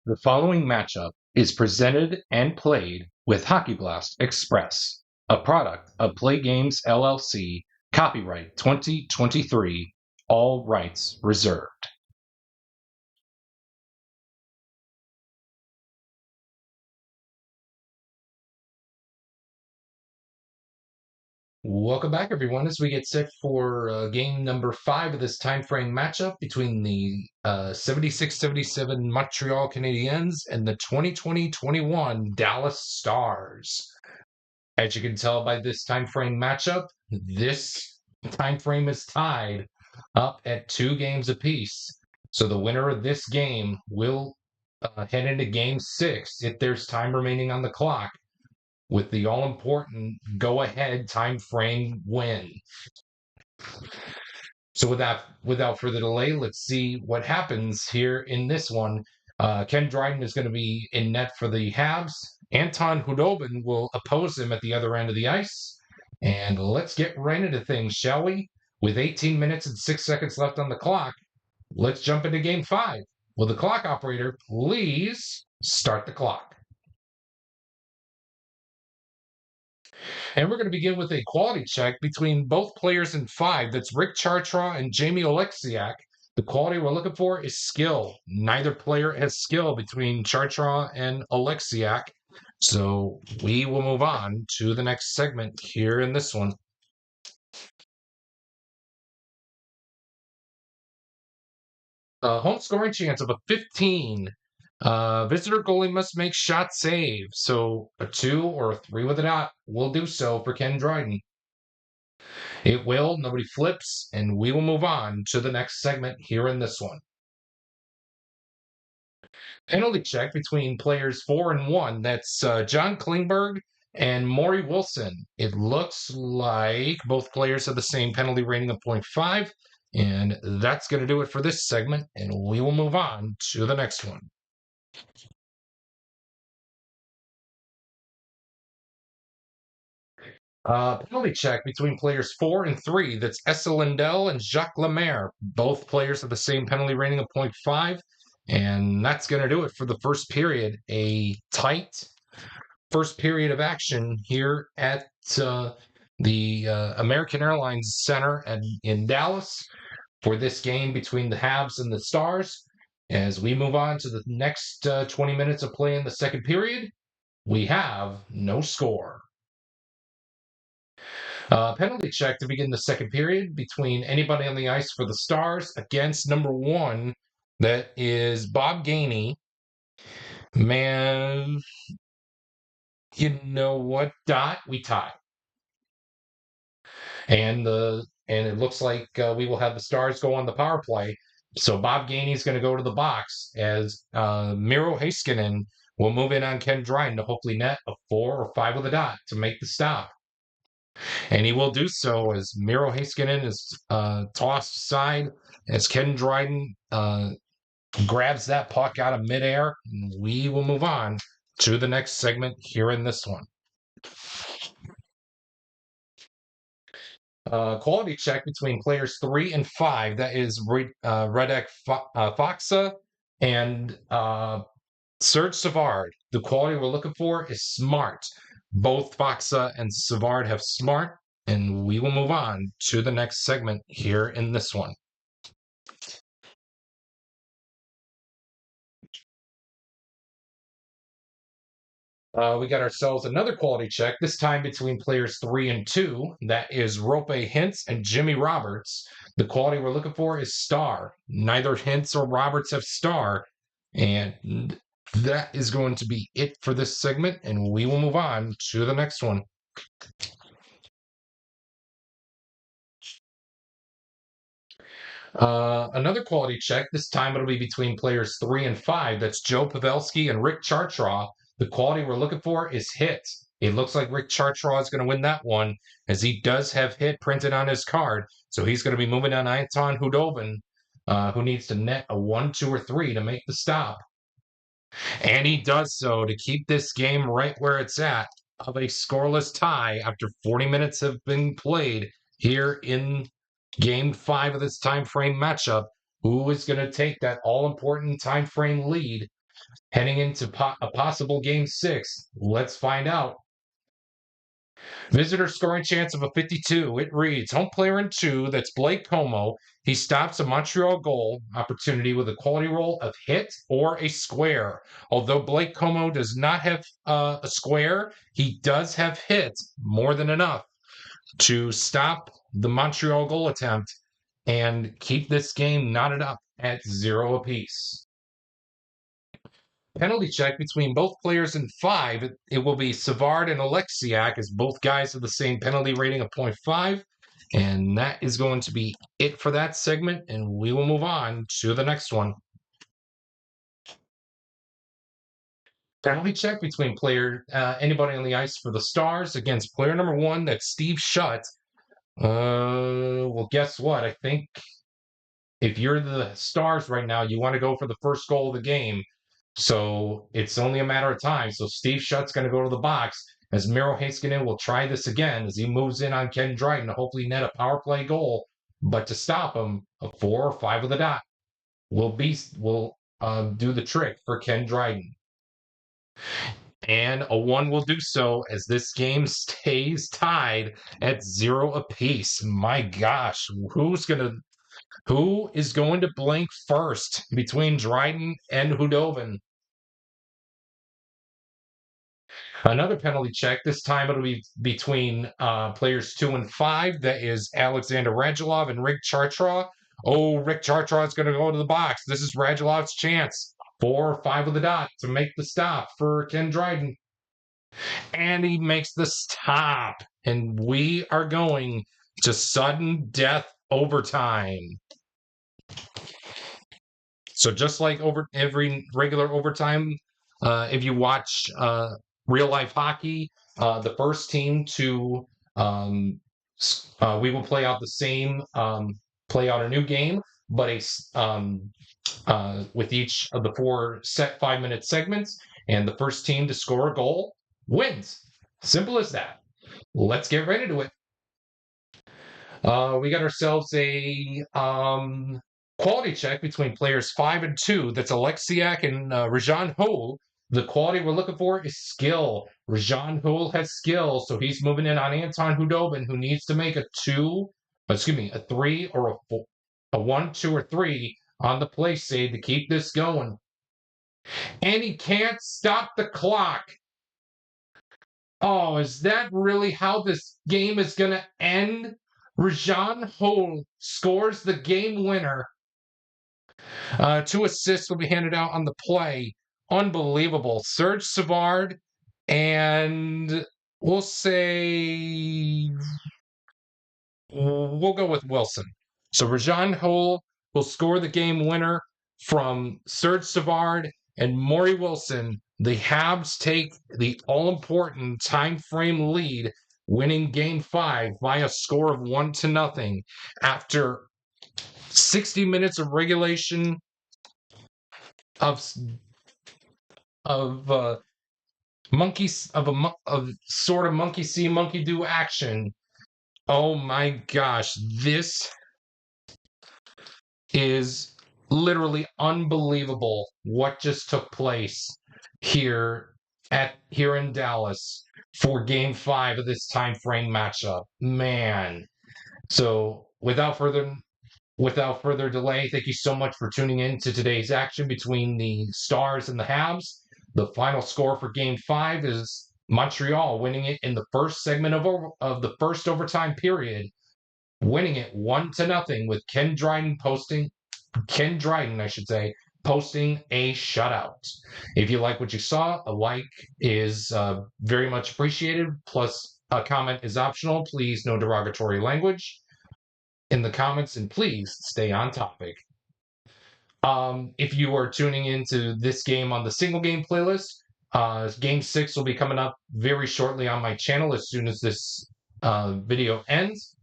The following matchup is presented and played with Hockey Blast Express, a product of Play Games LLC, copyright 2023, all rights reserved. Welcome back, everyone, as we get set for game number 5 of this time frame matchup between the 76-77 Montreal Canadiens and the 2020-21 Dallas Stars. As you can tell by this time frame matchup, this time frame is tied up at 2 games apiece. So the winner of this game will head into game 6 if there's time remaining on the clock, with the all-important go-ahead time frame win. So without further delay, let's see what happens here in this one. Ken Dryden is going to be in net for the Habs. Anton Hudobin will oppose him at the other end of the ice. And let's get right into things, shall we? With 18 minutes and 6 seconds left on the clock, let's jump into game 5. Will the clock operator please start the clock? And we're going to begin with a quality check between both players in 5. That's Rick Chartraw and Jamie Oleksiak. The quality we're looking for is skill. Neither player has skill between Chartraw and Oleksiak. So we will move on to the next segment here in this one. Home scoring chance of a 15. Visitor goalie must make shot save. So a 2 or a 3 with a dot will do so for Ken Dryden. It will, nobody flips, and we will move on to the next segment here in this one. Penalty check between players 4 and 1. That's John Klingberg and Maury Wilson. It looks like both players have the same penalty rating of 0.5, and that's going to do it for this segment, and we will move on to the next one. Penalty check between players 4 and 3. That's Essa Lindell and Jacques Lemaire. Both players have the same penalty rating of 0.5. And that's going to do it for the first period. A tight first period of action here at the American Airlines Center in Dallas for this game between the Habs and the Stars. As we move on to the next 20 minutes of play in the second period, we have no score. Penalty check to begin the second period between anybody on the ice for the Stars against number 1. That is Bob Gainey. Man, you know what, Dot? We tie. And it looks like we will have the Stars go on the power play. So Bob Gainey is going to go to the box as Miro Heiskanen will move in on Ken Dryden to hopefully net a 4 or 5 with a dot to make the stop. And he will do so as Miro Heiskanen is tossed aside as Ken Dryden grabs that puck out of midair. And we will move on to the next segment here in this one. Quality check between players 3 and 5. That is Radek Faksa and Serge Savard. The quality we're looking for is smart. Both Faksa and Savard have smart, and we will move on to the next segment here in this one. We got ourselves another quality check, this time between players 3 and 2. That is Rope Hintz and Jimmy Roberts. The quality we're looking for is star. Neither Hintz or Roberts have star. And that is going to be it for this segment, and we will move on to the next one. Another quality check, this time it'll be between players 3 and 5. That's Joe Pavelski and Rick Chartraw. The quality we're looking for is hit. It looks like Rick Chartraw is going to win that one, as he does have hit printed on his card. So he's going to be moving on Anton Hudobin, who needs to net a 1, 2, or 3 to make the stop. And he does so to keep this game right where it's at, of a scoreless tie after 40 minutes have been played here in Game 5 of this time frame matchup. Who is going to take that all-important time frame lead? Heading into a possible game 6, let's find out. Visitor scoring chance of a 52. It reads home player in 2. That's Blake Como. He stops a Montreal goal opportunity with a quality roll of hit or a square. Although Blake Como does not have a square, he does have hit more than enough to stop the Montreal goal attempt and keep this game knotted up at 0 apiece. Penalty check between both players in 5. It will be Savard and Alexiak, as both guys have the same penalty rating of 0.5. And that is going to be it for that segment. And we will move on to the next one. Penalty check between anybody on the ice for the Stars against player number 1. That's Steve Shutt. Well, guess what? I think if you're the Stars right now, you want to go for the first goal of the game. So it's only a matter of time. So Steve Shutt's going to go to the box as Miro Heiskanen will try this again as he moves in on Ken Dryden to hopefully net a power play goal. But to stop him, a 4 or 5 with a dot will do the trick for Ken Dryden. And a 1 will do so as this game stays tied at 0 apiece. My gosh, who is going to blink first between Dryden and Hudobin? Another penalty check. This time it'll be between players 2 and 5. That is Alexander Radulov and Rick Chartraw. Oh, Rick Chartraw is going to go to the box. This is Radulov's chance. 4 or 5 with a dot to make the stop for Ken Dryden. And he makes the stop. And we are going to sudden death overtime. So just like over every regular overtime, if you watch real life hockey, the first team to we will play out the same play out a new game, but with each of the 4 set 5-minute segments, and the first team to score a goal wins. Simple as that. Let's get right into it. We got ourselves a quality check between players 5 and 2. That's Alexiak and Rajan Houle. The quality we're looking for is skill. Rajan Houle has skill, so he's moving in on Anton Hudobin, who needs to make a 3 or a 4, a 1, 2, or 3 on the play save to keep this going. And he can't stop the clock. Oh, is that really how this game is going to end? Rajan Houle scores the game winner. 2 assists will be handed out on the play. Unbelievable. Serge Savard and we'll go with Wilson. So Rajan Houle will score the game winner from Serge Savard and Maury Wilson. The Habs take the all-important time frame lead, winning game 5 by a score of 1-0 after 60 minutes of regulation of sort of monkey see monkey do action. Oh my gosh, this is literally unbelievable what just took place here in Dallas for game 5 of this time frame matchup. Man. So without further delay, thank you so much for tuning in to today's action between the Stars and the Habs. The final score for game 5 is Montreal winning it in the first segment of the first overtime period, winning it 1-0 with Ken Dryden, posting a shutout. If you like what you saw, a like is very much appreciated. Plus, a comment is optional. Please, no derogatory language in the comments, and please stay on topic. If you are tuning into this game on the single game playlist, game 6 will be coming up very shortly on my channel as soon as this video ends.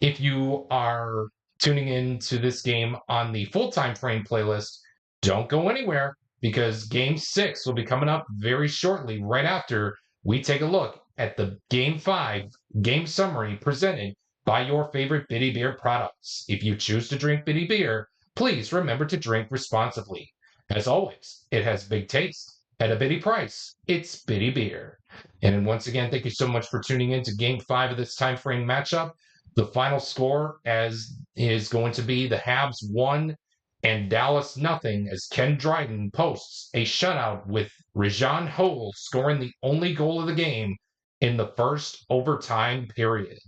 If you are tuning into this game on the full time frame playlist, don't go anywhere because game 6 will be coming up very shortly, right after we take a look at the game 5 game summary presented by your favorite Bitty Beer products. If you choose to drink Bitty Beer, please remember to drink responsibly. As always, it has big taste at a bitty price. It's bitty beer. And once again, thank you so much for tuning in to Game 5 of this time frame matchup. The final score as is going to be the Habs 1 and Dallas nothing as Ken Dryden posts a shutout with Rajan Hole scoring the only goal of the game in the first overtime period.